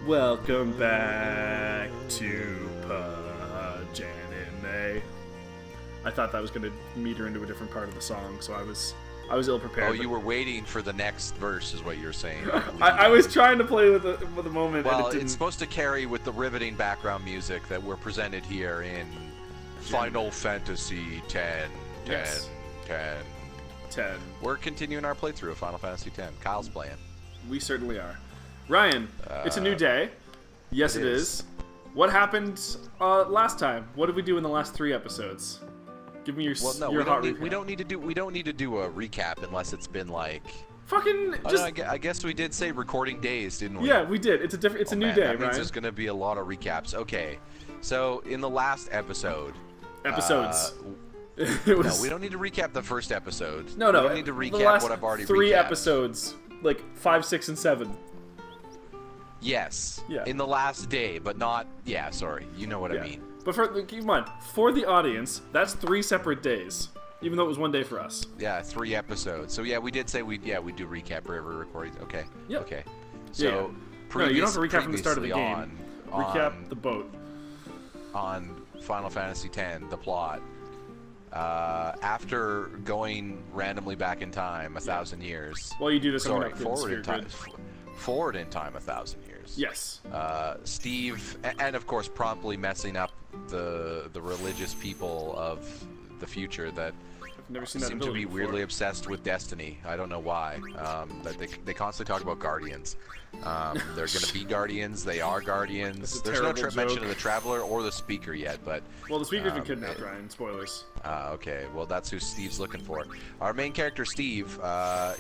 Welcome back to Paj-anime. I thought that was going to meter into a different part of the song, so I was ill prepared. Oh, you were waiting for the next verse, is what you're saying. I was trying to play with the moment. Well, and it's supposed to carry with the riveting background music that we're presented here in Final Fantasy X. Yes. 10. We're continuing our playthrough of Final Fantasy X. Kyle's playing. We certainly are. Ryan, it's a new day. Yes, it is. What happened last time? What did we do in the last 3 episodes? Give me your hot recap. We don't need to do a recap unless it's been like fucking just. I guess we did say recording days, didn't we? Yeah, we did. It's a new day, that means Ryan. There's going to be a lot of recaps. Okay, so in the last episodes. No, we don't need to recap the first episode. No. We don't need to recap what I've already 3 recapped. episodes, like 5, 6, and 7. Yes. Yeah. In the last day, but not. Yeah. Sorry. You know what I mean. But keep in mind, for the audience, that's 3 separate days, even though it was 1 day for us. Yeah, 3 episodes. So yeah, we did say we do recap for every recording. Okay. Yep. Okay. So no, you don't have to recap from the start of the game. Recap on the boat. On Final Fantasy X, the plot. After going randomly back in time 1,000 years. Well, you do this. Forward in time 1,000 years. Yes. Steve, and of course promptly messing up the religious people of the future that seem to be weirdly obsessed with destiny. I don't know why. That they constantly talk about guardians. They're going to be guardians. They are guardians. There's no mention of the Traveler or the Speaker yet, but... Well, the Speaker's been kidnapped, Ryan. Spoilers. Okay. Well, that's who Steve's looking for. Our main character, Steve,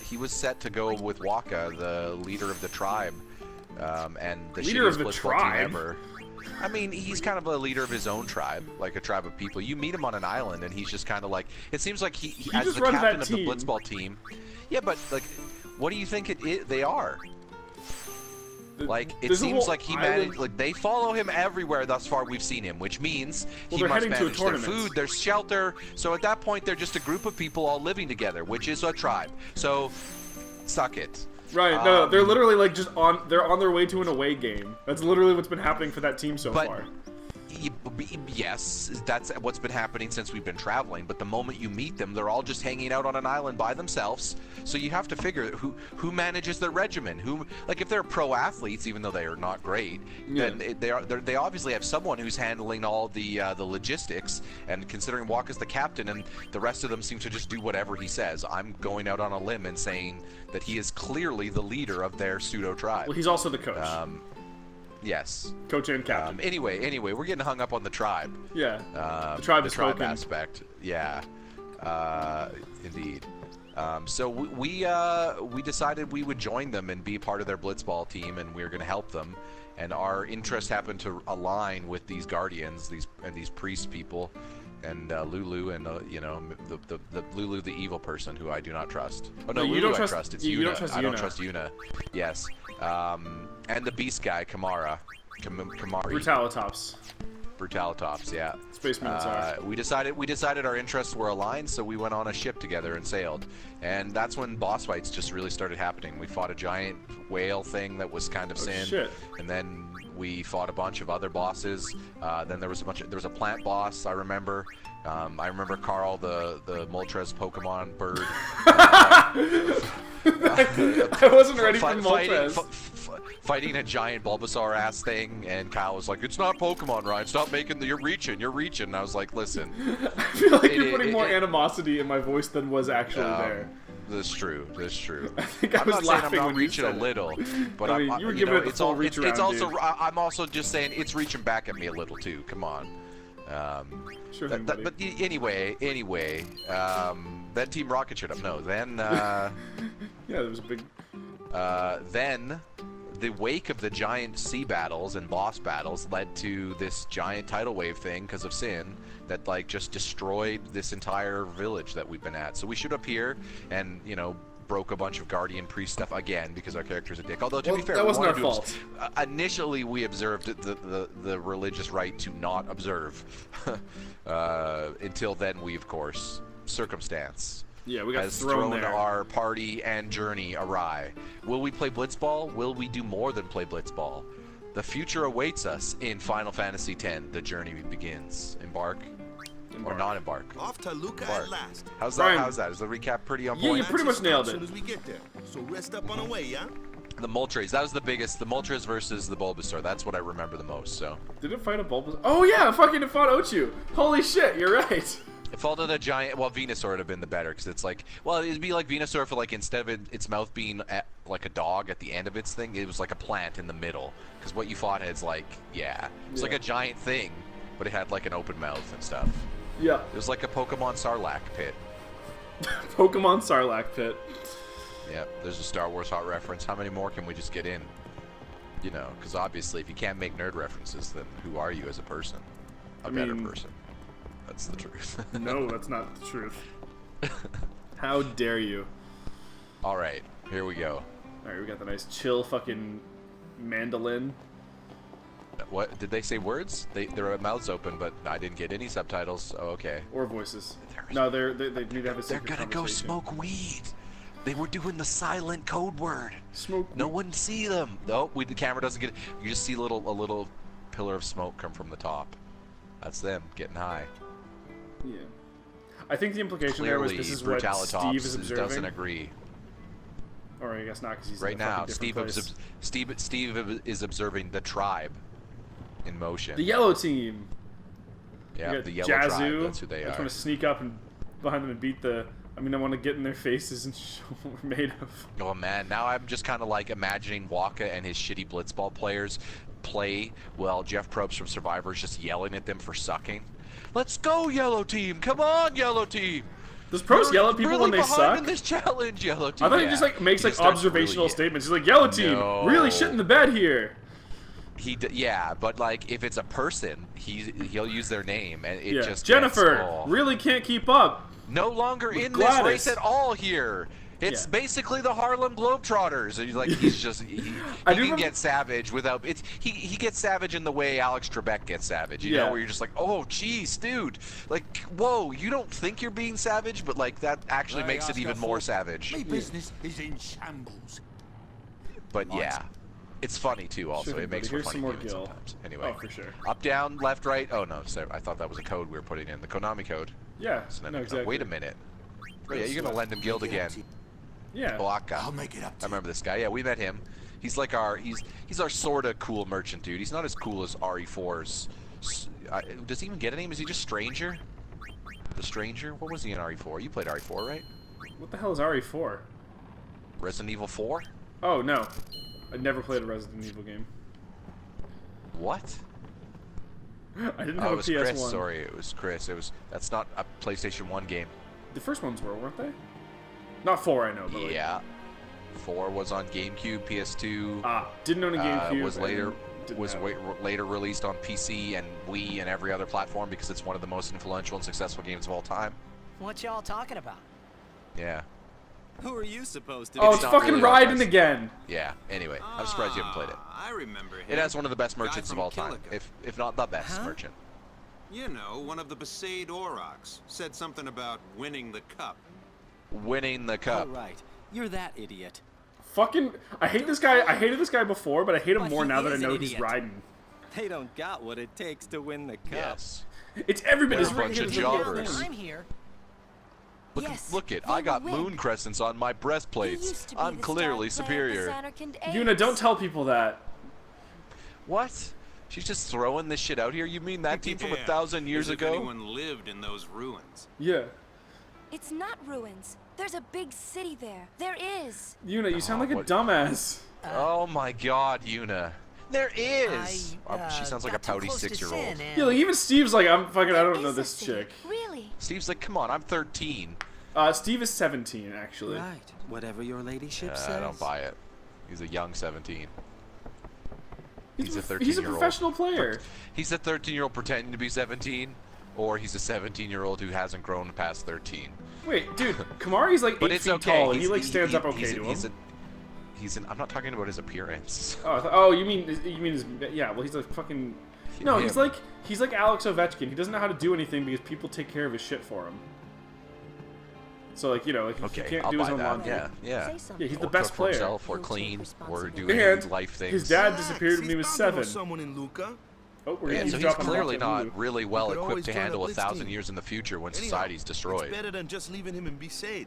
he was set to go with Waka, the leader of the tribe, and the leader of the tribe? Ever. I mean, he's kind of a leader of his own tribe, like a tribe of people. You meet him on an island, and he's just kind of like... It seems like he as the captain of the Blitzball team... Yeah, but, like, what do you think they are? Like, it seems like he managed... Like, they follow him everywhere thus far we've seen him, which means he must manage their food, their shelter. So at that point, they're just a group of people all living together, which is a tribe. So, suck it. Right, no, they're literally like they're on their way to an away game. That's literally what's been happening for that team so far. Yes, that's what's been happening since we've been traveling, but the moment you meet them, they're all just hanging out on an island by themselves. So you have to figure who manages their regimen. Like if they're pro athletes, even though they are not great, then they obviously have someone who's handling all the logistics. And considering Waka's the captain, and the rest of them seem to just do whatever he says, I'm going out on a limb and saying that he is clearly the leader of their pseudo tribe. Well, he's also the coach. Yes. Coach and captain. Anyway, we're getting hung up on the tribe. Yeah. The tribe aspect. Yeah. Indeed. So we decided we would join them and be part of their Blitzball team, and we were going to help them. And our interests happened to align with these guardians, these priest people, and Lulu, and the Lulu, the evil person who I do not trust. Oh no, Lulu I trust. It's Yuna. I don't trust Yuna. Yes. And the beast guy, Kamari. Brutalitops, yeah. Space Marines are. We decided our interests were aligned, so we went on a ship together and sailed. And that's when boss fights just really started happening. We fought a giant whale thing that was kind of sin. Shit. And then we fought a bunch of other bosses. Then there was a plant boss, I remember. I remember Carl, the Moltres Pokemon bird. I wasn't ready for Moltres. Fighting a giant Bulbasaur ass thing, and Kyle was like, "It's not Pokemon, Ryan. Stop making you're reaching." And I was like, "Listen." I feel like you're putting more animosity in my voice than was actually there. That's true. I think I'm not saying I'm not reaching a little, but I mean, you were giving it the full reach around, it's also. dude. I'm also just saying it's reaching back at me a little too. Come on. Sure but anyway, then Team Rocket showed up. No, then. Yeah, there was a big. Then. The wake of the giant sea battles and boss battles led to this giant tidal wave thing because of Sin that like just destroyed this entire village that we've been at. So we showed up here and broke a bunch of Guardian Priest stuff again because our character's a dick. Although, to be fair, that wasn't our fault. Initially, we observed the religious right to not observe. Until then, we, of course, circumstance has thrown our party and journey awry. Will we play Blitzball? Will we do more than play Blitzball? The future awaits us in Final Fantasy X. The journey begins. Embark. Or not embark. Off to Luca at last. How's that? How's that? Is the recap pretty on point? Yeah, you pretty much nailed it. As soon as we get there. So rest up on the way, yeah? The Moltres, that was the biggest. The Moltres versus the Bulbasaur. That's what I remember the most. So. Did it fight a Bulbasaur? Oh yeah, fucking it fought Ochu. Holy shit, you're right. It fought a giant. Well, Venusaur would have been the better because it's like. Well, it'd be like Venusaur for like instead of its mouth being like a dog at the end of its thing, it was like a plant in the middle. Because what you fought is like, it's like a giant thing, but it had like an open mouth and stuff. Yeah. It was like a Pokemon Sarlacc pit. Pokemon Sarlacc pit. Yeah, there's a Star Wars hot reference. How many more can we just get in? You know, because obviously if you can't make nerd references, then who are you as a person? A better person. That's the truth. No, that's not the truth. How dare you? Alright, here we go. Alright, we got the nice chill fucking mandolin. What? Did they say words? Their mouths open, but I didn't get any subtitles. Oh, okay. Or voices. No, they need to have a secret They're gonna go smoke weed. They were doing the silent code word. Smoke. No one see them. No, the camera doesn't get it. You just see a little pillar of smoke come from the top. That's them getting high. Yeah. I think the implication Clearly, there was this is what Steve is observing. Doesn't agree. Or I guess not, because he's right in a now. Steve is observing the tribe in motion. The yellow team. Yeah, the yellow Jazzu. tribe. That's who they are. I just want to sneak up and behind them and beat the. I mean, I want to get in their faces and show what we're made of. Oh man, now I'm just kind of like imagining Waka and his shitty blitzball players play while Jeff Probst from Survivor is just yelling at them for sucking. Let's go, yellow team! Come on, yellow team! Does Probst yell at people really when they suck? In this challenge, yellow team. I thought he just like makes like observational statements. He's like, "Yellow team, really shit in the bed here." Yeah, but like if it's a person, he'll use their name and it just Jennifer really can't keep up. No longer in this race at all here. It's basically the Harlem Globetrotters. And he's just he can get savage without it's he gets savage in the way Alex Trebek gets savage. You know, where you're just like, oh jeez, dude. Like, whoa, you don't think you're being savage, but like that actually makes it even more savage. My business is in shambles. But yeah. It's funny too also. Sure, it makes for funny games sometimes. Anyway. Oh, for sure. Up, down, left, right. Oh no, sorry. I thought that was a code we were putting in. The Konami code. Yeah. No, exactly. Wait a minute. Oh, yeah, you're gonna lend him guild again. Yeah. Blaka. I'll make it up to I remember this guy. Yeah, we met him. He's like he's our sorta cool merchant dude. He's not as cool as RE4's. Does he even get a name? Is he just Stranger? The Stranger? What was he in RE4? You played RE4, right? What the hell is RE4? Resident Evil 4? Oh no, I never played a Resident Evil game. What? I didn't have a PS1. Chris. Sorry, it was Chris. That's not a PlayStation 1 game. The first ones were, weren't they? Not 4, I know. But yeah. 4 was on GameCube, PS2. Didn't own a GameCube. Was later released on PC and Wii and every other platform because it's one of the most influential and successful games of all time. What y'all talking about? Yeah. Who are you supposed to? Oh, it's fucking really Raiden again. Yeah. Anyway, I'm surprised you haven't played it. I remember him. It has one of the best merchants of all time, if not the best merchant. You know, one of the Besaid Aurochs said something about winning the cup. Winning the cup. Oh, right. You're that idiot. Fucking, I hate this guy. I hated this guy before, but I hate him more now that I know he's Raiden. They don't got what it takes to win the cup. Yes. It's every bit They're as a bunch of jobbers. I'm here. Look it, I got moon crescents on my breastplates. I'm clearly superior. Yuna, don't tell people that. What? She's just throwing this shit out here? You mean that team from 1,000 years ago? Anyone lived in those ruins. Yeah. It's not ruins. There's a big city there. There is. Yuna, you sound like a dumbass. Oh my god, Yuna. There is! She sounds like a pouty 6-year-old. Yeah, like even Steve's like, I don't know this chick. Really? Steve's like, come on, I'm 13. Steve is 17, actually. Right. Whatever your ladyship says. I don't buy it. He's a young 17. He's a 13-year-old. He's a professional player. He's a 13-year-old pretending to be 17. or he's a 17-year-old who hasn't grown past 13. Wait, dude, Kamari's like 8 feet tall, and he like stands up okay to him. I'm not talking about his appearance. Oh, you mean his? Yeah, well, he's like fucking. No, he's like Alex Ovechkin. He doesn't know how to do anything because people take care of his shit for him. So like, he can't do his own laundry. Yeah, he's the best player. Himself, or clean, or do And life things. his dad disappeared when he was 7. Someone in Luca. Oh, we're Yeah, so he's clearly not really well could equipped always to join handle the 1,000 Blitz years in the future when Anyhow, society's destroyed. It's better than just leaving him in Besaid.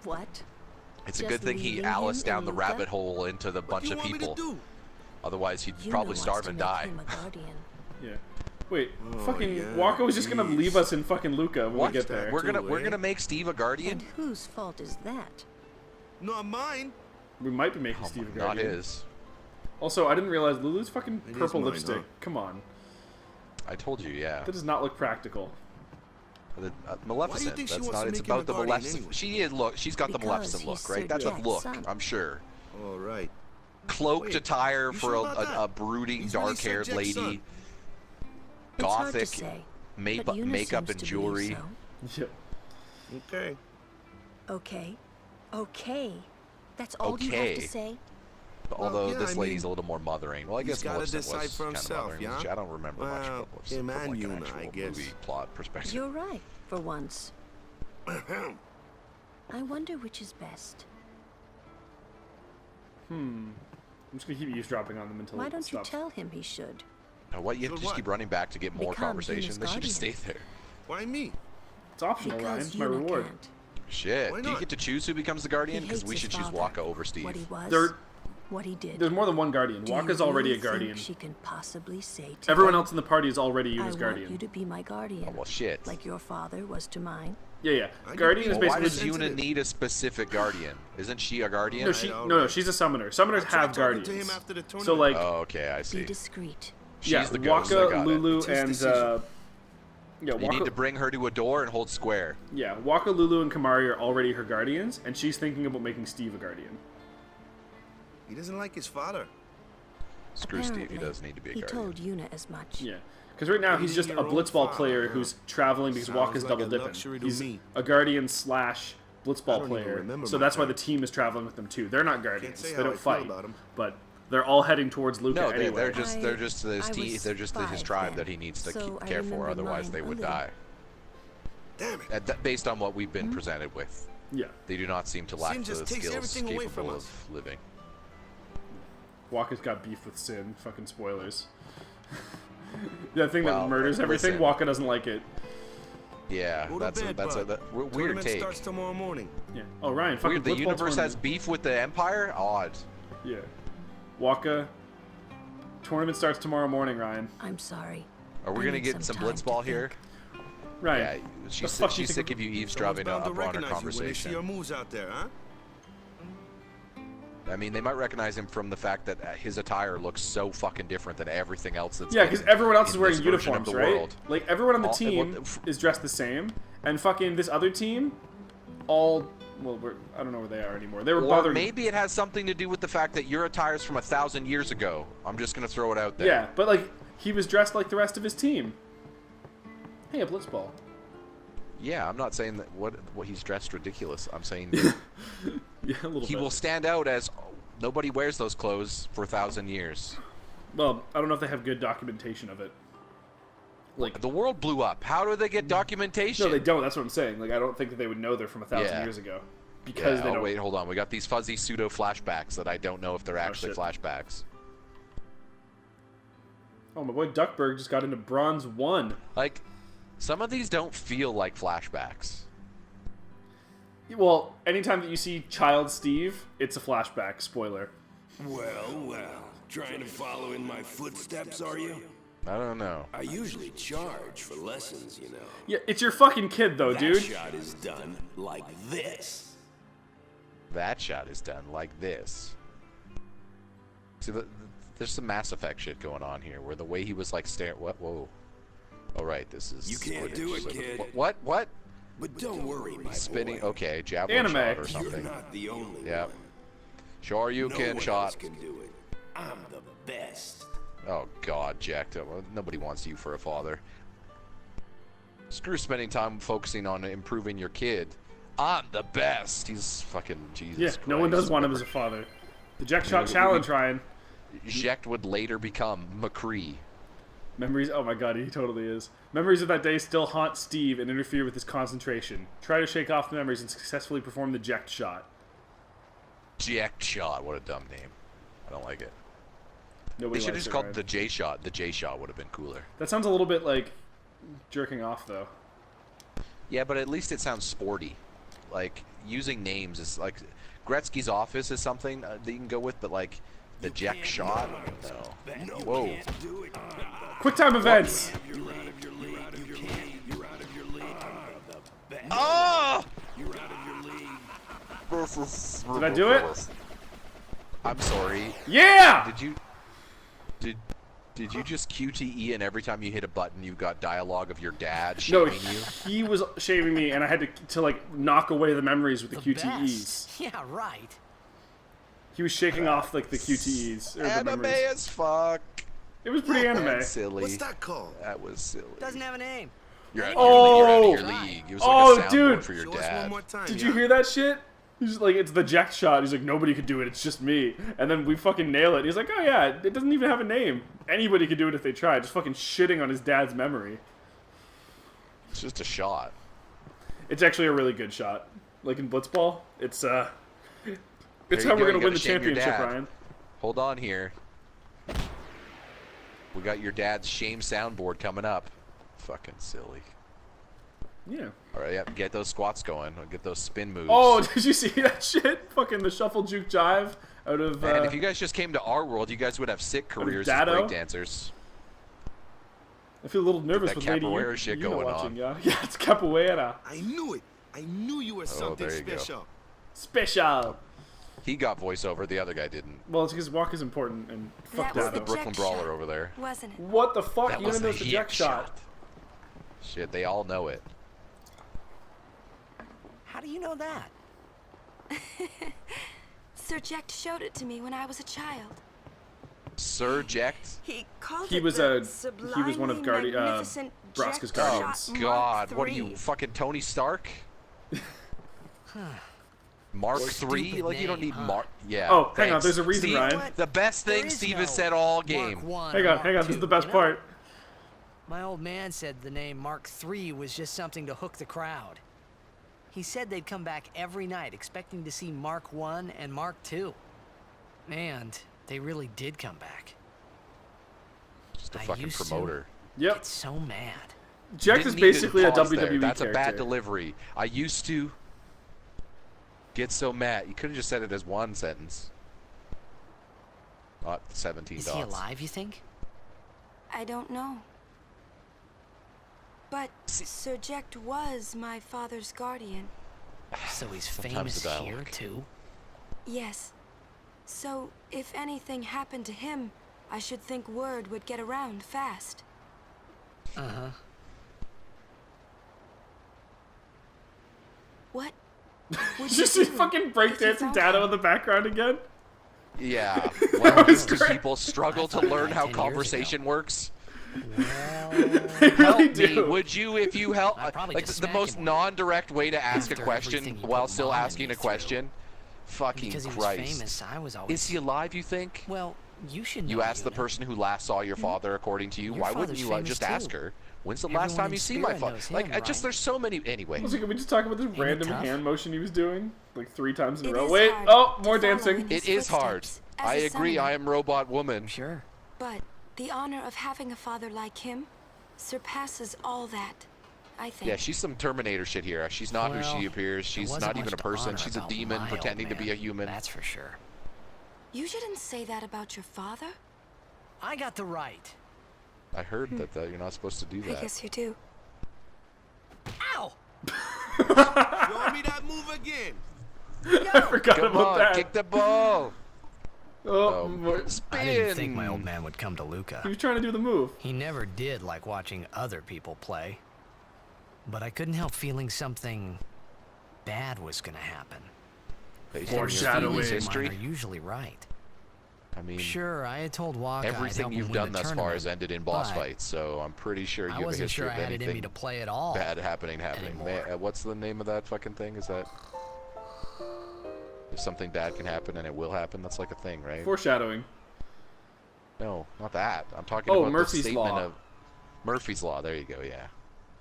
What? It's a Just good thing he leaving Alice him down in the Luca? rabbit hole into the bunch of people. Otherwise, he'd probably starve and die. Yeah. Wait, fucking Waka was just gonna leave us in fucking Luca when we get there. We're gonna make Steve a guardian? And whose fault is that? Not mine. We might be making Steve a guardian. Not his. Also, I didn't realize Lulu's fucking It is purple mine, lipstick. huh? Come on. I told you, yeah. That does not look practical. Maleficent. think she That's wants not. to It's make him about a the guardian Maleficent. anyway? She's got the Because Maleficent he's look, Sir right? That's a Jack's look. son. I'm sure. All right. Cloaked Wait, attire you for sure about a that? brooding, He's really Sir dark-haired Jack's lady. son. It's hard to Gothic say, makeup, but Una makeup seems and to jewelry. believe so. Yeah. Okay. Okay. Okay. That's all you have Okay. to say? Although yeah, this I lady's mean, a little more mothering. Well, I he's guess gotta Maleficent decide was for kind himself, of mothering. yeah? I don't remember much Well, of him like and an Una, actual I guess. movie plot perspective. You're right, for once. I wonder which is best. I'm just gonna keep eavesdropping on them until Why it don't you stops. tell him he should? Now, what, you have to just what? keep running back to get more Become conversation? Una's They should just stay guardian. there. Why me? It's optional, Ryan. Because It's my Una reward. can't. Shit. Why Do you not? get to choose who becomes the guardian? He Because hates we his should choose father, Waka over Steve. What he was, There- what he did. There's more than one guardian. Do you Waka's already really a guardian. think she can possibly say to Everyone him, else in the party is already I Una's want guardian. you to be my guardian, Oh, well, shit. like your father was to mine. Yeah. I Guardian is get Well, why basically. does Una sensitive. need a specific guardian? Isn't she a guardian? No, Alright. no, she's a summoner. Summoners I tried have talking guardians. to him after the So tournament. like, Oh, okay, I Be see. discreet. She's yeah, the ghost. I Waka, got it. Lulu, It's his and decision. yeah, You need Waka, to bring her to a door and hold square. yeah, Waka, Lulu, and Kamari are already her guardians, and she's thinking about making Steve a guardian. He doesn't like his father. Screw Steve, he Apparently, does need to be a he guardian. told Una as much. Yeah, because right now he's just a Your own blitzball father, player huh? who's traveling because Sounds Waka's like double a dipping. luxury to He's me. a guardian / I blitzball don't even player, remember so my that's why the time. team is traveling with them too. They're not guardians; say they how don't I feel fight, about 'em. but they're all heading towards Luca No, anyway. they're just I his was they're just his 5 tribe then, that he needs to so I care for, remember otherwise mine they a would little. die. Damn it. Based on what we've been presented with, Yeah, they do not seem to lack Sin the just takes skills everything away from capable us. of living. Waka's got beef with Sin. Fucking spoilers. That thing Well, that murders everything. listen. Waka doesn't like it. Yeah, Go to that's bed, a bud. weird Tournament take. starts tomorrow morning. Yeah. Oh, Ryan, fucking Weird. The blitzball universe has tournament. beef with the Empire. Odd. Yeah. Waka. Tournament starts tomorrow morning, Ryan. I'm sorry. Are we I gonna need get some some time to blitzball here? think. Ryan. Yeah, the fuck you she's think sick of you Someone's eavesdropping bound to upon our recognize you when they see your conversation. moves out there, huh? I mean, they might recognize him from the fact that his attire looks so fucking different than everything else that's Yeah, been because everyone else is in wearing this version of uniforms, the right? world. Like, everyone on the All- team well, is dressed the same, and fucking this other team, all, well, I don't know where they are anymore. They were Or bothering. maybe it has something to do with the fact that your attire's from 1,000 years ago. I'm just gonna throw it out there. Yeah, but like, he was dressed like the rest of his team. Hey, a blitzball. Yeah, I'm not saying that what he's dressed ridiculous. I'm saying that Yeah, a little he bit. will stand out as nobody wears those clothes for 1,000 years. Well, I don't know if they have good documentation of it. Like, The world blew up. How do they get documentation? no, they don't. That's what I'm saying. Like, I don't think that they would know they're from 1,000 Yeah. years ago. Because Yeah, they oh, don't. wait, hold on. We got these fuzzy pseudo flashbacks that I don't know if they're actually shit. flashbacks. Oh, my boy Duckburg just got into bronze 1. Like, some of these don't feel like flashbacks. Well, anytime that you see Child Steve, it's a flashback. Spoiler. Well, trying to follow in my footsteps, are you? I don't know. I usually charge for lessons, you know. Yeah, it's your fucking kid, though, That dude. shot is done like this. That shot is done like this. See, there's some Mass Effect shit going on here, where the way he was like staring. What? Whoa. Oh right, this is. You can't footage. do it, So kid. What? What? But don't worry, my Spinning. boy. Okay, javelin Anime. shot or You're something. not the only Yeah. one. Sure you No can one shot. else can do it. I'm the best. Oh God, Jack. Nobody wants you for a father. Screw spending time focusing on improving your kid. I'm the best. He's fucking Jesus Christ. No one does want him as a father. The Jecht shot challenge, Ryan. Jecht would later become McCree. Memories. Oh my god, he totally is. Memories of that day still haunt Steve and interfere with his concentration. Try to shake off the memories and successfully perform the Jecht shot. Jecht shot. What a dumb name. I don't like it. Nobody they should have likes just it, called Ryan. the J shot. The J shot would have been cooler. That sounds a little bit like jerking off, though. Yeah, but at least it sounds sporty. Like, using names is like... Gretzky's office is something that you can go with, but like, the Jecht shot? No. Whoa. Quick time events! Oh! Did I do it? I'm sorry. Yeah! Did you just QTE and every time you hit a button you got dialogue of your dad shaming you? He was shaving me and I had to like knock away the memories with the QTEs. Best. Yeah, right. He was shaking off like the QTEs. Or the Anime memories. as fuck. It was pretty anime. That's silly. What's that called? That was silly. Doesn't have a name. You're out Oh! of your league. It was like a soundboard dude. for your Show us one dad. more time. Did yeah? you hear that shit? He's like, it's the Jecht shot. He's like, nobody could do it. It's just me. And then we fucking nail it. He's like, oh yeah, it doesn't even have a name. Anybody could do it if they tried. Just fucking shitting on his dad's memory. It's just a shot. It's actually a really good shot. Like in Blitzball, it's There how you we're go, gonna you win gotta the shame your championship, dad. Ryan. Hold on here. We got your dad's shame soundboard coming up. Fucking silly. Yeah. Alright, yeah, get those squats going. Get those spin moves. Oh, did you see that shit? Fucking the shuffle juke jive out of. Man, if you guys just came to our world, you guys would have sick careers as Dado? breakdancers. I feel a little nervous that with Lady capoeira shit going watching, on. Yeah, it's capoeira. I knew it. I knew you were something there you go. special. Special. He got voiceover, the other guy didn't. Well, it's because walk is important and fuck That was that. the up. Brooklyn Jecht Brawler shot, over there. wasn't it? What the fuck? That You was even know a it's the hit Jecht shot. Shit, they all know it. How do you know that? Sir Jecht showed it to me when I was a child. Sir Jecht? He called He it was the he was one of magnificent Braska's Jecht guardians. shot Oh God, Mark what are you, III. fucking Tony Stark? Mark III? Stupid Like, you don't name, need huh? Mark. Yeah. Oh, hang on, thanks. there's a reason, Steve, Ryan. The best There thing is Steve no has said all Mark game. 1 Hang or on, Mark this is 2, the best you know? part. My old man said the name Mark III was just something to hook the crowd. He said they'd come back every night expecting to see Mark I and Mark II. And they really did come back. Just a I fucking used to- promoter. Yep. Get so mad. Jecht Didn't is need to basically a pause WWE there. That's character. a bad delivery. I used to get so mad. You could have just said it as one sentence. Not 17 Is dots. he alive, you think? I don't know. But Sir Jecht was my father's guardian. So he's Sometimes the famous here, dialogue. too? Yes. So if anything happened to him, I should think word would get around fast. Uh-huh. What? Would Did you see do fucking if you breakdancing found Dado him? in the background again? Yeah. Well, was do great. people struggle to thought learn that how 10 years conversation works? Well, They really Help me, do. would you, if you help? I'd probably Like, just the smack most him. non-direct way to ask a After question everything you while put still Mom and asking me a question? Fucking because he was Christ. famous, I was always... Is he alive, you think? Well, you should know. You asked the Yuna. person who last saw your father, according to you. Your Why wouldn't father's you famous just too. ask her? When's the last Everyone time in you see my Spirit father? knows Like, him, I just, right? there's so many. Anyway. Also, can we just talk about this random tough? hand motion he was doing? Like 3 times in a It row. is Wait, hard oh, to more follow dancing. in his It is hard. footsteps as I a agree. summoner. I am Robot Woman. Sure. But the honor of having a father like him surpasses all that, I think. Yeah, she's some Terminator shit here. She's not who she Well, appears. there She's wasn't not even much a to person. honor She's a about demon my old pretending to be a man, human. That's for sure. You shouldn't say that about your father. I got the right. I heard that you're not supposed to do I that. guess you do. Ow! Show me that move again. I forgot Come about on, that. kick the ball. Oh, Spin. I didn't think my old man would come to Luca. he was trying to do the move. He never did like watching other people play. But I couldn't help feeling something bad was gonna happen. Based on your Foreshadowing. family's Feelings of mine history. are usually right. I mean, sure, I had told Walker everything you've done thus far has ended in boss fights, so I'm pretty sure you have a history of anything to play at all bad happening. What's the name of that fucking thing? Is that if something bad can happen and it will happen? That's like a thing, right? Foreshadowing. No, not that. I'm talking about Murphy's the statement Law. of Murphy's Law. There you go. Yeah,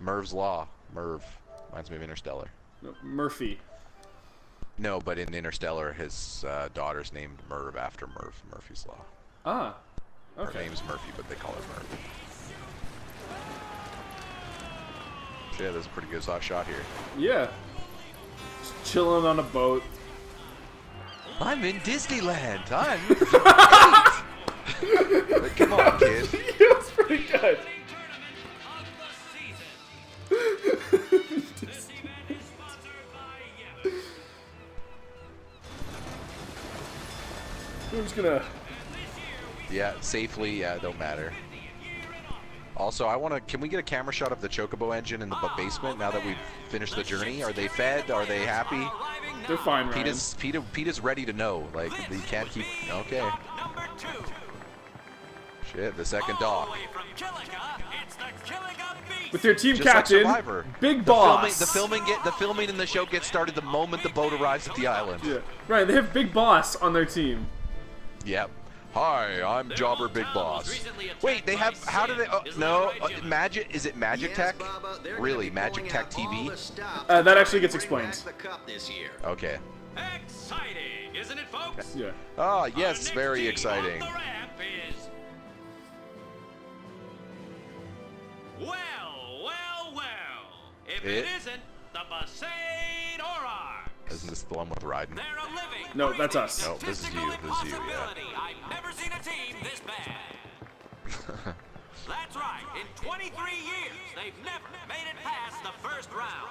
Merv's Law. Merv reminds me of Interstellar. No, Murphy. No, but in Interstellar, his daughter's named Merv after Murphy's Law. Ah, okay. Her name's Murphy, but they call her Merv. So yeah, that's a pretty good shot here. Yeah. Just chilling on a boat. I'm in Disneyland. I'm 8. Come on, kid. It was pretty good. I'm just gonna... Yeah, safely, yeah, don't matter. Also, can we get a camera shot of the Chocobo engine in the basement now that we've finished the journey? Are they fed? Are they happy? They're fine, Ryan. Pete is ready to know. Like, you can't keep... Okay. Shit, the second dock. With their team Just captain, like Survivor. Big Boss. The filming in the show gets started the moment the boat arrives at the island. Yeah, right. They have Big Boss on their team. Yep. Hi, I'm Jobber Big Boss. Wait, they have... How do they... no, Magic... Is it Magic Tech? Really, Magic Tech TV? That actually gets explained. Okay. Exciting, isn't it, folks? Yeah. Ah, yes, very exciting. Well. If it isn't the Besaid Aurochs. Isn't this the one with Raiden? They're a living, No, that's us. No, this is you. This is you, yeah. I've never seen a team this bad. That's right. In 23 years, they've never made it past the first round.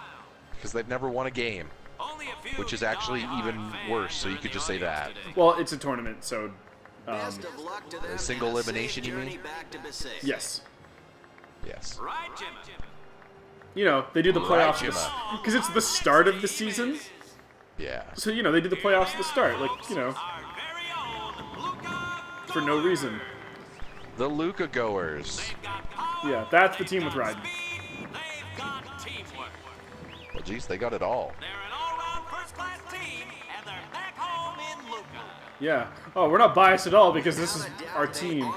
Because they've never won a game. Only a few Which is actually even worse, so you could just say that. Well, it's a tournament, so... A single elimination, you mean? Yes. Yes. Right, Jim? You know, they do the Right, playoffs Jimma. because it's the start of the season. Yeah. So, you know, they do the playoffs at the start, like, you know, for no reason. The Luca goers. Yeah, that's the team with Raiden. Well, geez, they got it all. They're an all-round first-class team, and they're back home in Luca. Yeah. Oh, we're not biased at all because this is our team.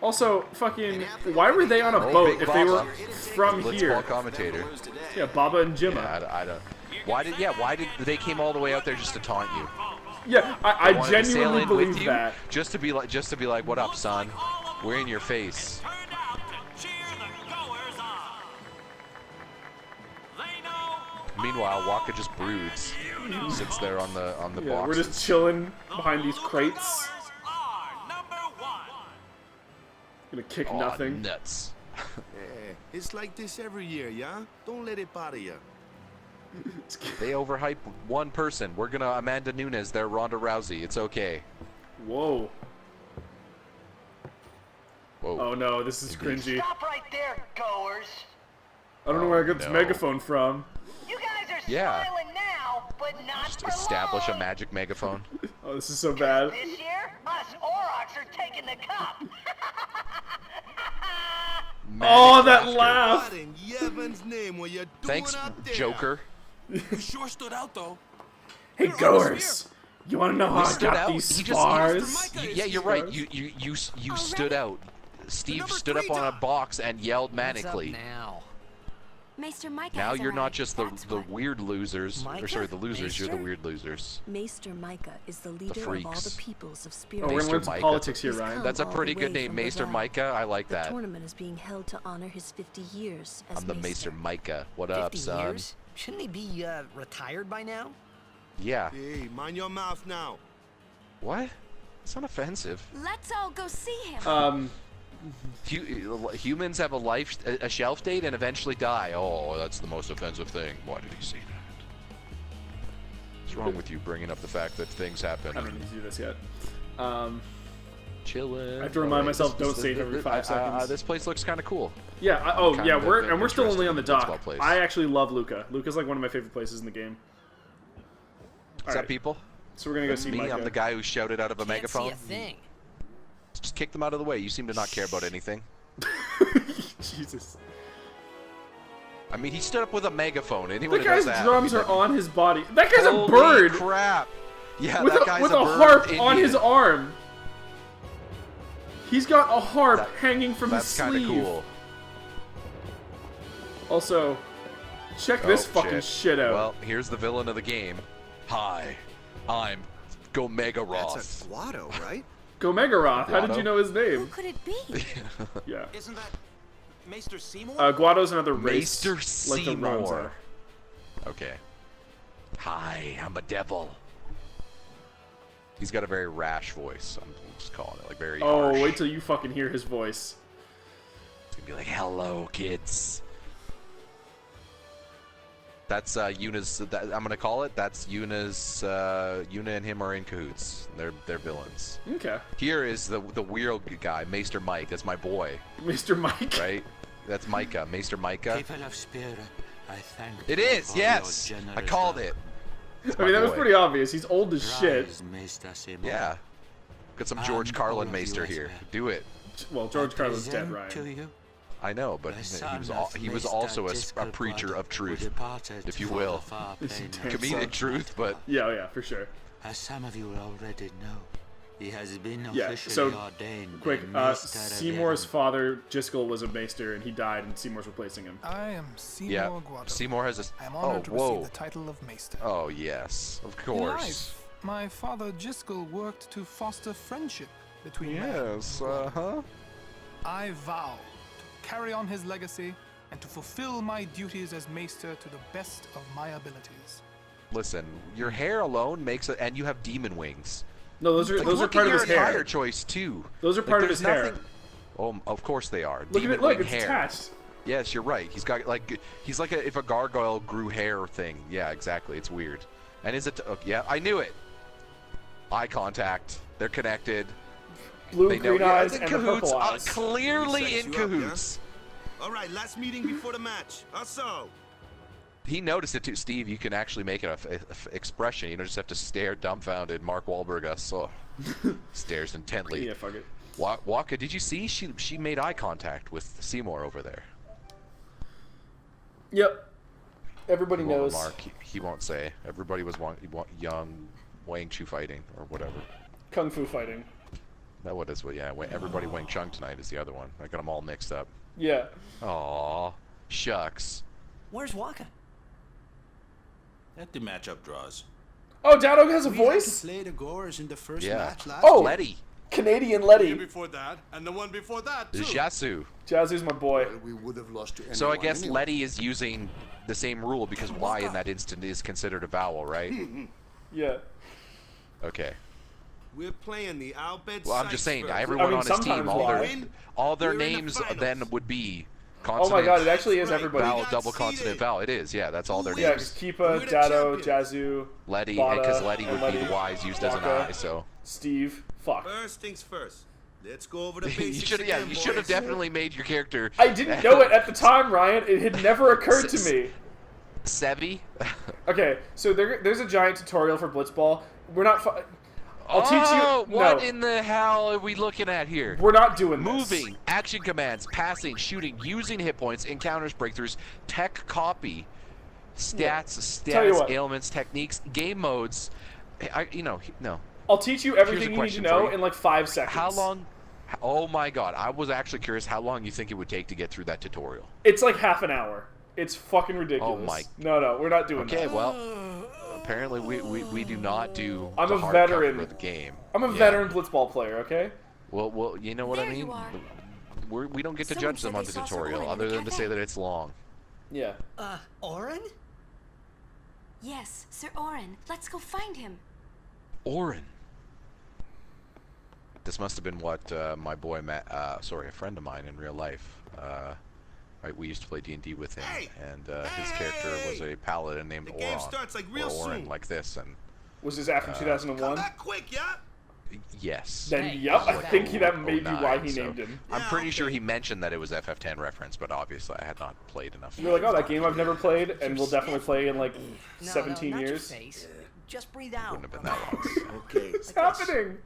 Also, fucking, why were they on a boat if they were from here? Blitzball commentator. Yeah, Baba and Jimma. Yeah, I don't... Why did they came all the way out there just to taunt you? Yeah, I They wanted to sail genuinely in with believe you that. Just to be like, what up, son? We're in your face. Turned out to cheer the goers on. They know. Meanwhile, Waka just broods, sits there on the Yeah, box. we're just chilling behind these crates. Are number one. Gonna kick Aw, nothing. Nuts. It's like this every year, yeah? Don't let it bother you. They overhype one person. We're gonna Amanda Nunes. They're Ronda Rousey. It's okay. Whoa. Whoa. Oh no, this is cringy. Stop right there, goers. I don't know where I got this no. megaphone from. You guys are Yeah. smiling now, but not Just for establish a long. magic megaphone. Oh, this is so bad. This year, us Aurochs are taking the cup. Oh, Magic that laughter. laugh! What in Yevon's name were you doing Thanks, out there? Joker. You sure stood out, though. Hey, goers! You wanna know how I stood got out. these He just- scars? Yeah, you're right. You stood out. Steve stood up on a box and yelled manically. What's up now? Maester Micah Now has you're not arrived, just that's the what. weird losers. Or sorry, the Micah? losers. You're the Maester? weird losers. Maester Micah is the leader of all freaks. the peoples of Oh, spirit. we're gonna Maester learn some Micah. politics here, He's Ryan. come That's a all pretty the good way name, from Maester Brazil. Micah. I like The that. tournament is being held to honor his 50 years as I'm the Maester Micah. What up, 50 son? years? Shouldn't he be retired by now? Yeah. Hey, mind your mouth now. What? It's not offensive. Let's all go see him. Humans have a shelf date and eventually die. Oh, that's the most offensive thing. Why did he say that? What's wrong with you bringing up the fact that things happen? I don't need to do this yet. Chillin'. I have to remind myself, don't save every 5 seconds. This place looks kind of cool. Yeah, we're still only on the dock. Blitzball place. I actually love Luca. Luca's like one of my favorite places in the game. Is that people? So we're gonna go see me. Micah. I'm the guy who shouted out of a megaphone. Can't see a thing. Just kick them out of the way. You seem to not care about anything. Jesus. I mean, he stood up with a megaphone. Anyone That guy's does that, drums are on his body. That guy's Holy a bird. Crap! Yeah, with that guy's with a a bird harp Indian. on his arm. He's got a harp hanging from his sleeve. That's kind of cool. Also, check this fucking shit out. Well, here's the villain of the game. Hi, I'm Gomega-Roth. That's a Guado, right? Gomega-Roth. How did you know his Who name? could it be? Yeah. Isn't that Maester Seymour? Guado's another race. Maester like the Rons Seymour. are. Okay. Hi, I'm a devil. He's got a very rash voice. I'm just calling it like very. Oh, harsh. wait till you fucking hear his voice. It's gonna be like, "Hello, kids." That's Yuna's. I'm gonna call it. That's Yuna's. Yuna and him are in cahoots. They're villains. Okay. Here is the weird guy, Maester Mike. That's my boy. Mr. Mike. Right. That's Micah. Maester Micah. People of spirit, I thank It you is. for Yes. your I generous called love. it. I mean, that was pretty obvious. He's old as shit. Rise, Maester Seymour. Yeah. Got some George And Carlin all of Maester you as here. well. Do it. Well, George I Carlin's dead, present Ryan. to you I know, but the he son was of he was Maester also a Discal preacher Blood of who truth, departed if you for will. the far He's a plain damn of Comedic son. truth, but Yeah, yeah, for sure. As some of you already know, he has been Yeah, officially so, ordained quick, a Maester of Seymour's Heaven. father, Jiskel, was a maester, and he died, and Seymour's replacing him. I am Seymour yeah, Guado. Seymour has a. I am Oh, honored to whoa. receive the title of Maester. Oh yes, of In course. life, my father Jiskel worked to foster friendship between man Yes. and Huh. I vow to carry on his legacy and to fulfill my duties as Maester to the best of my abilities. Listen, your hair alone makes it, and you have demon wings. No, those are Look part at of his your hair. attire choice too. Those are Like, part of his there's hair. nothing- Oh, of course they are. Look at Demon it. Look, wing it's hair. attached. Yes, you're right. He's got like he's like if a gargoyle grew hair thing. Yeah, exactly. It's weird. And is it? Yeah, I knew it. Eye contact. They're connected. Blue, They know. green Yeah, eyes, in and the cahoots. purple eyes. Clearly Sex in you up, yeah? cahoots. All right, last meeting before the match. Also, He noticed it too, Steve. You can actually make it a expression. You don't just have to stare dumbfounded. Mark Wahlberg stares intently. Yeah, fuck it. Waka, did you see? She made eye contact with Seymour over there. Yep. Everybody Well, knows. Mark, he won't say. Everybody was young Wang Chu fighting or whatever. Kung Fu fighting. That what is what? Yeah, everybody Wang Chung tonight is the other one. I got them all mixed up. Yeah. Aw, shucks. Where's Waka? Let the matchup draws. Oh, Dado has a voice? Play the Goers in the first Yeah. match last Oh! Letty. Canadian Letty. Before that, and the one before that too. Jiasu. Jazzu's my boy. We would have lost to So I anyone guess anyway. Letty is using the same rule because Y in that instant is considered a vowel, right? Yeah. Okay. We're playing the Albed Well, I'm just saying, first. everyone I mean, on his team, sometimes all their We're in the names finals. then would be Oh consonant, my god, it actually is Right. everybody. vowel, got double seeded. consonant, vowel. It is, yeah, that's all their Yeah, names. because Keepa, We're the Dado, champions. Jazzu, Letty, Bada, because Letty and would be Letty, the Y's used as an Waka. I, so. Steve. Fuck. First things first. Let's go over the you basics should, yeah, again, you should have boys. definitely made your character. I didn't know it at the time, Ryan. It had never occurred to me. Sevi. Okay, so there's a giant tutorial for Blitzball. We're not. I'll teach you. What No, in the hell are we looking at here? we're not doing this. Moving, action commands, passing, shooting, using hit points, encounters, breakthroughs, tech copy, stats, Tell you status, what. ailments, techniques, game modes. No. I'll teach you everything you need to question know for you. in like 5 seconds. How long? Oh my god, I was actually curious how long you think it would take to get through that tutorial. It's like half an hour. It's fucking ridiculous. Oh my- No, we're not doing Okay, that. well, apparently we do not do I'm the a hard veteran. cover of the game. I'm a Yeah. veteran Blitzball player, okay? Well, you know what I There mean? you are. We don't get to Someone judge them said on they the saw tutorial, someone in other the than to cafe. say that it's long. Yeah. Oren? Yes, Sir Oren. Let's go find him. Oren. This must have been what my boy Matt, a friend of mine in real life. Right, we used to play D&D with him, Hey! and his character was a paladin named The Oron. game starts like real or Oren, soon. like this, and Was this after Come 2001? back quick, yeah? yes. Then, Hey, yep, I like think that Oh, may be 09, why he so named him. I'm Yeah, pretty sure okay. he mentioned that it was FF10 reference, but obviously I had not played enough. You're like, oh, that game I've never played, and we'll definitely play in like No, 17 not years. Your face. Just breathe out. Wouldn't have been that long. Okay. What's happening?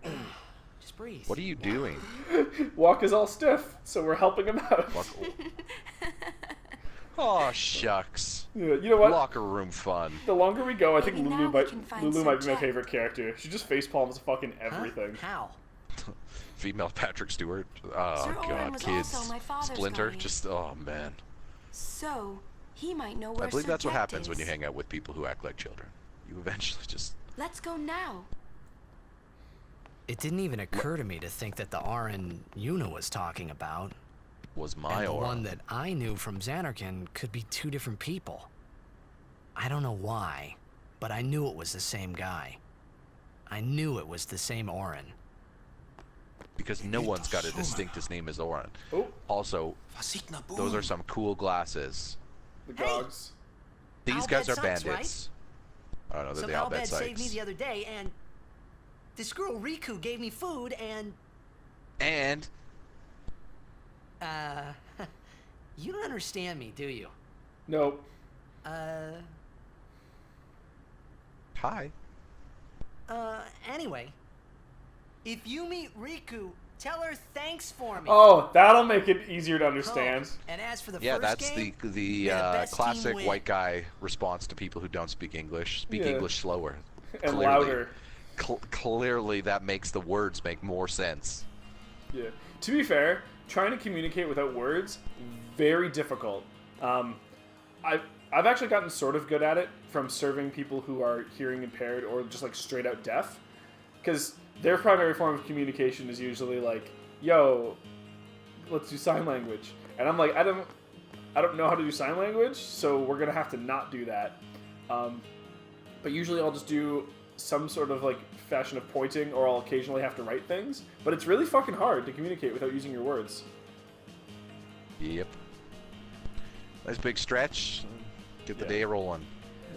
Just breathe. What are you doing? Walk is all stiff, so we're helping him out. Oh, shucks. Yeah, you know what? Locker room fun. The longer we go, I think Maybe Lulu now we can find might some be my Jack. favorite character. She just face palms fucking everything. How? Female Patrick Stewart. Oh, Sir Owen God, was kids. also my father's Splinter. guardian. Just, oh, man. So, he might know where I believe Sir that's what Jack happens when you is. hang out with people who act like children. You eventually just... Let's go now. It didn't even occur to me to think that the Aran Yuna was talking about, Was my and the aura. one that I knew from Xanarkand, could be two different people. I don't know why, but I knew it was the same guy. I knew it was the same Orin. Because no one's got a distinct name as Orin. Oh. Also, those are some cool glasses. The gogs. These Al guys are Bhed Sykes, bandits. I don't know, they're Some the Al Al Bhed Bhed saved me Sykes. the other day, and this girl Riku gave me food, and And you don't understand me, do you? Nope. hi. Anyway, if you meet Riku, tell her thanks for me. Oh, that'll make it easier to understand. And as for the Yeah, first that's game, the may the best team classic win. white guy response to people who don't speak English. Speak Yeah. English slower. And Clearly. louder. Clearly, that makes the words make more sense. Yeah. To be fair, trying to communicate without words, very difficult. I've actually gotten sort of good at it from serving people who are hearing impaired or just like straight out deaf, because their primary form of communication is usually like, "Yo, let's do sign language," and I'm like, I don't know how to do sign language, so we're gonna have to not do that. But usually I'll just do some sort of like fashion of pointing, or I'll occasionally have to write things. But it's really fucking hard to communicate without using your words. Yep. Nice big stretch. Get the day rolling.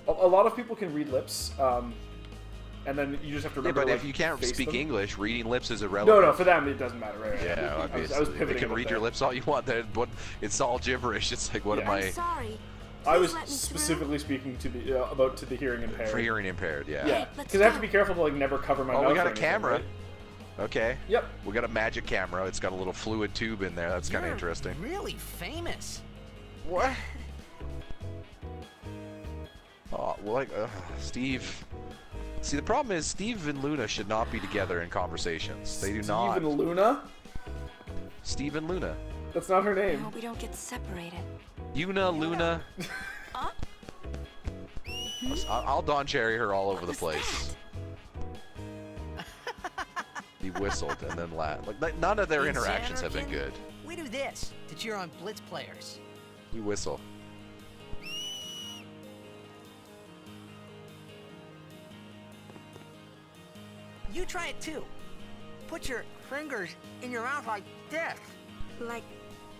A lot of people can read lips, and then you just have to Yeah, remember. but to, if you can't face speak them. English, reading lips is irrelevant. No, for them it doesn't matter, right? Yeah, obviously. I was they pivoting can a bit read your there. lips all you want. It's all gibberish. It's like, what Yeah. am I? I'm sorry. I Please was let me specifically speaking to the about to the hearing impaired. For hearing impaired, yeah. Yeah, Hey, let's because I have to go. be careful to like never cover my mouth. Oh, we got or a anything, camera. right? Okay. Yep. We got a magic camera. It's got a little fluid tube in there. That's kind of You're interesting. really famous. What? Oh, well, like, Steve. See, the problem is Steve and Luna should not be together in conversations. They do not. Steve and Luna? Steve and Luna. That's not her I name. hope we don't get separated. Una, Luna. Huh? I'll Don Cherry her all over the was place. He whistled and then laughed. Like none of their In interactions have been Xanarkand, good. We do this to cheer on Blitz players. You whistle. You try it too. Put your fingers in your mouth like this. Like,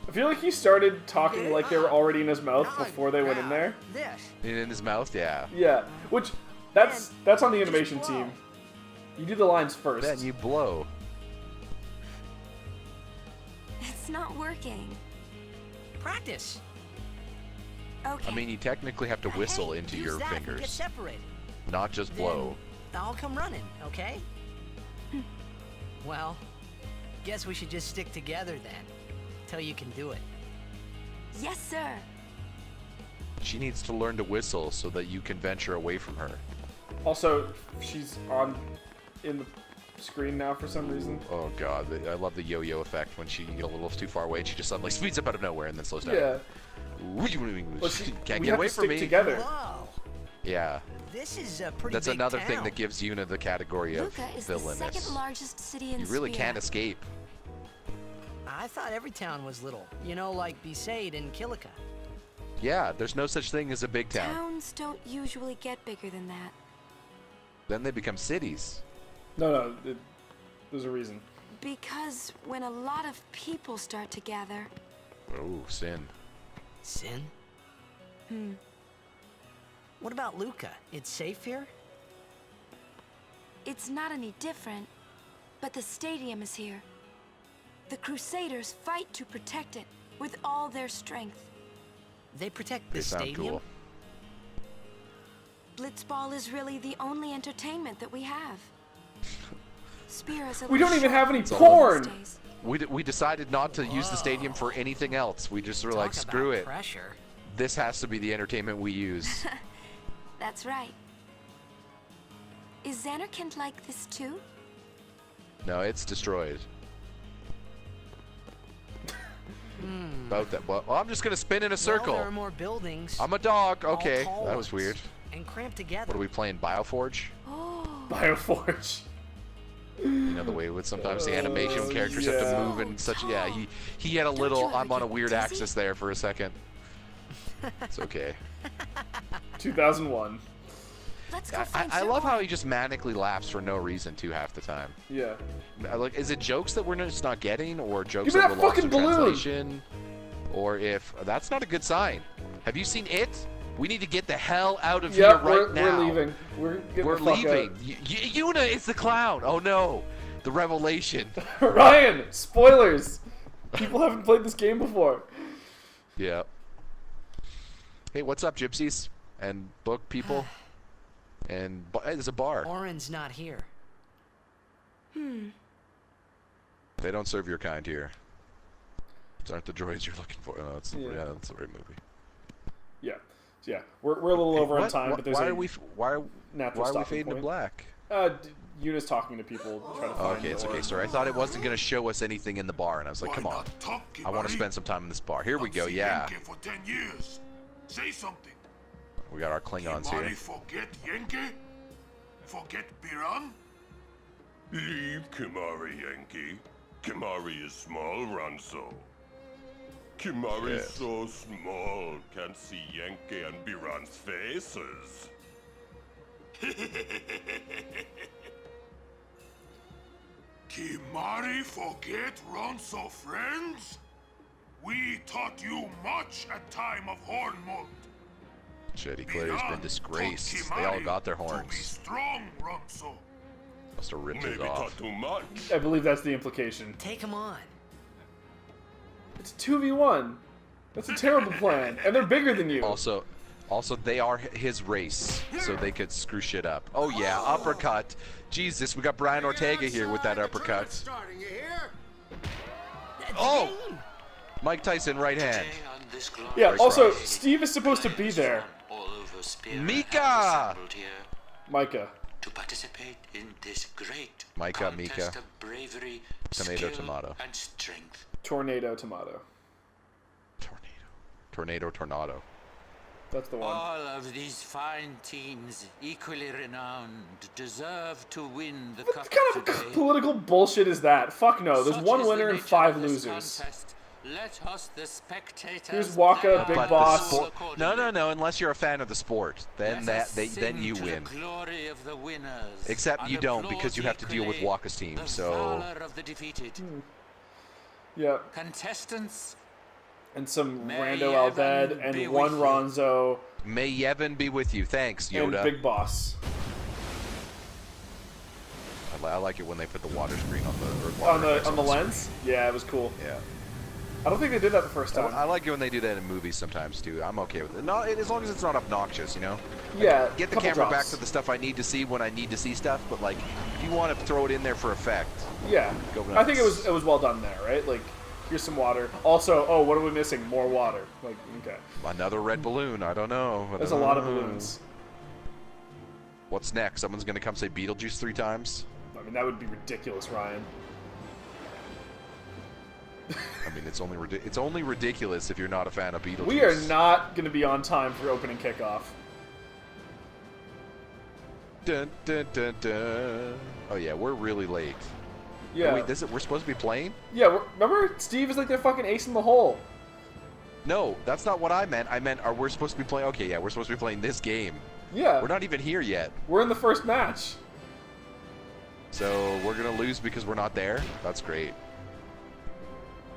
I feel like he started talking like they were already in his mouth Not like before they went in that. there. This. In his mouth, yeah. Yeah, which that's on the Just animation blow. team. You do the lines first. Then you blow. it's not working. Practice. Okay. I mean, you technically have to whistle Hey, into use your that and Get fingers, separated. not just blow. Then I'll come running, okay? Well, guess we should just stick together then, till you can do it. Yes, sir. She needs to learn to whistle so that you can venture away from her. Also, she's on in the screen now for some reason. Oh god, I love the yo-yo effect when she get a little too far away and she just suddenly speeds up out of nowhere and then slows down. Yeah. Well, Well, can't we get have away to from stick me. together. Whoa, Yeah, this is a pretty that's big another town. thing that gives Una the category of Luca is the villainous. second largest city in You really Sphere. can't escape. I thought every town was little. You know, like Besaid and Kilika. Yeah, there's no such thing as a big town. Towns don't usually get bigger than that. Then they become cities. No, there's a reason. Because when a lot of people start to gather, Oh, sin. Sin? What about Luca? It's safe here? it's not any different. But the stadium is here. The Crusaders fight to protect it with all their strength. They protect They the sound stadium? cool. Blitzball is really the only entertainment that we have. We don't even have any porn! We decided not to use the stadium for anything else. We just were like, screw it. Pressure. This has to be the entertainment we use. That's right. Is Xanarkand like this too? No, it's destroyed. About that. Well, I'm just gonna spin in a circle. Well, there are more buildings. I'm a dog. Okay, that was weird. And cramped together. What are we playing? Bioforge? Oh. Bioforge. You know the way with sometimes the animation characters have to move in such. Yeah, he had a little. I'm on a weird axis there for a second. It's okay. 2001. Let's go I love how he just manically laughs for no reason too half the time. Yeah. Like, is it jokes that we're just not getting, or jokes Give me that that were lost fucking in balloon! translation? Or if that's not a good sign. Have you seen it? We need to get the hell out of here right now. We're leaving. We're leaving. Yuna is the clown. Oh no, the revelation. Ryan, spoilers. People haven't played this game before. Yeah. Hey, what's up, gypsies and book people? And hey, there's a bar. Oren's not here. They don't serve your kind here. These aren't the droids you're looking for. Oh, that's that's the right movie. Yeah. Yeah. We're a little over on time, but there's why are we fading to point. black? Yuna's talking to people, trying to find okay, it's okay. Sorry, I thought it wasn't gonna show us anything in the bar, and I was like, come on, I want to spend some time in this bar. Here we go. Yeah. For 10 years. Say something. We got our Klingons here. Forget Yankee? Forget Biran? Leave Kimari, Yankee. Kimari is small, Ranzo. Kimari is so small, can't see Yankee and Biran's faces. Kimari forget Ranzo, friends? We taught you much at time of Hornmund. Shetty Claire's been disgraced. They all got their horns. Strong, Ranzo. Must have ripped it off. Too much. I believe that's the implication. Take him on. It's 2v1. That's a terrible plan, and they're bigger than you. Also, they are his race, so they could screw shit up. Oh yeah, uppercut. Jesus, we got Brian Ortega here with that uppercut. Oh! Mike Tyson, right hand. Yeah, also, Steve is supposed to be there. Mika! Micah. To participate in this great Micah, contest of bravery, Tomato, skill, tomato. and strength. Tornado, tomato. Tornado. That's the one. All of these fine teams, equally renowned, deserve to win the cup What kind of political bullshit is that? Fuck no. There's one winner and 5 losers. Let us, the spectators. Here's Waka, Big Boss. No. Unless you're a fan of the sport, then then you win. Except you don't, because you have to deal with Waka's team. So. Yeah. Contestants. And some Rando Albed and one Ronzo. May Yevon be with you. Thanks, Yoda. And Big Boss. I like it when they put the water screen on the lens. Yeah, it was cool. Yeah. I don't think they did that the first time. I like it when they do that in movies sometimes too. I'm okay with it. No, as long as it's not obnoxious, you know. Yeah. Like, get the camera back to the stuff I need to see when I need to see stuff. But like, if you want to throw it in there for effect. Yeah. Go nuts. I think it was well done there, right? Like, here's some water. Also, oh, what are we missing? More water. Like, okay. Another red balloon. I don't know. There's a lot of balloons. What's next? Someone's gonna come say Beetlejuice 3 times. I mean, that would be ridiculous, Ryan. I mean, it's only ridiculous if you're not a fan of Beetlejuice. We are not going to be on time for opening kickoff. Dun, dun, dun, dun. Oh yeah, we're really late. Yeah. Oh, wait, we're supposed to be playing? Yeah, remember Steve is like their fucking ace in the hole. No, that's not what I meant. I meant, we're supposed to be playing? Okay, yeah, we're supposed to be playing this game. Yeah. We're not even here yet. We're in the first match. So we're gonna lose because we're not there? That's great.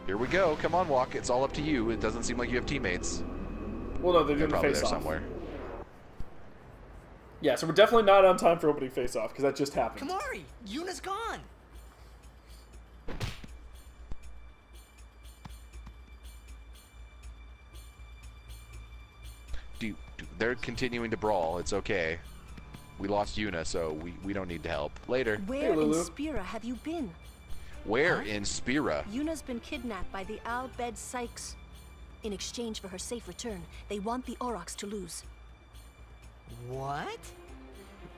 Here we go. Come on, Walk. It's all up to you. It doesn't seem like you have teammates. Well, no, they're doing the probably face-off. there somewhere. Yeah, so we're definitely not on time for opening face-off, because that just happened. Kamari, Yuna's gone. They're continuing to brawl. It's okay. We lost Yuna, so we don't need to help. Later. Where in Spira have you been? Where in Spira? Yuna's been kidnapped by the Al-Bed Sykes. In exchange for her safe return, they want the Aurochs to lose. What?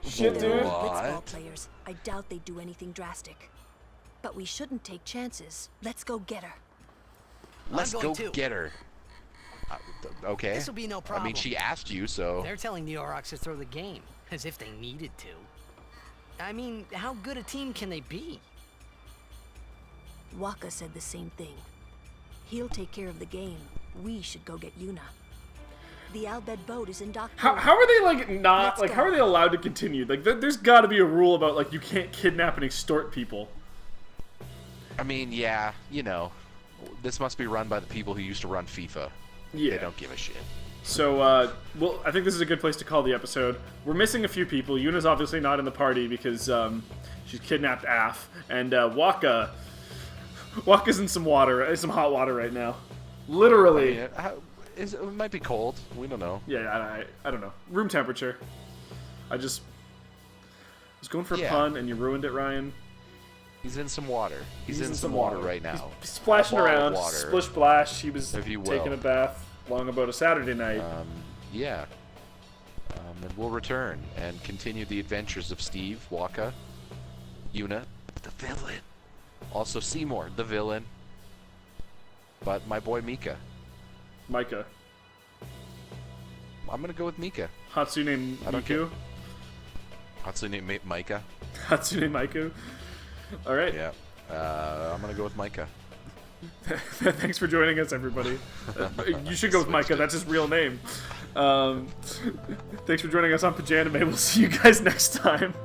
Shit, dude. Blitzball players. I doubt they'd do anything drastic. But we shouldn't take chances. Let's go get her. Let's go get her. Okay. This will be no problem. I mean, she asked you, so... They're telling the Aurochs to throw the game, as if they needed to. I mean, how good a team can they be? Waka said the same thing. He'll take care of the game. We should go get Yuna. The Al-Bed boat is in dock. How are they, like, not... Like, how are they allowed to continue? Like, there's gotta be a rule about, like, you can't kidnap and extort people. I mean, yeah, you know. This must be run by the people who used to run FIFA. Yeah. They don't give a shit. So, well, I think this is a good place to call the episode. We're missing a few people. Yuna's obviously not in the party because she's kidnapped Af. And Waka's in some water, some hot water right now. Literally. I mean, it might be cold. We don't know. Yeah, I don't know. Room temperature. I was going for a pun and you ruined it, Ryan. He's in some water. He's in some water right now. He's splashing around. Splish splash. He was taking a bath long about a Saturday night. Yeah. And we'll return and continue the adventures of Steve, Waka, Yuna, the villain. Also Seymour, the villain. But my boy Mika. Micah. I'm gonna go with Mika. Hatsune Miku. Hatsune Micah. Hatsune Miku. All right. Yeah. I'm gonna go with Micah. Thanks for joining us, everybody. You should go with Micah. That's his real name. Thanks for joining us on Paj-anime. We'll see you guys next time.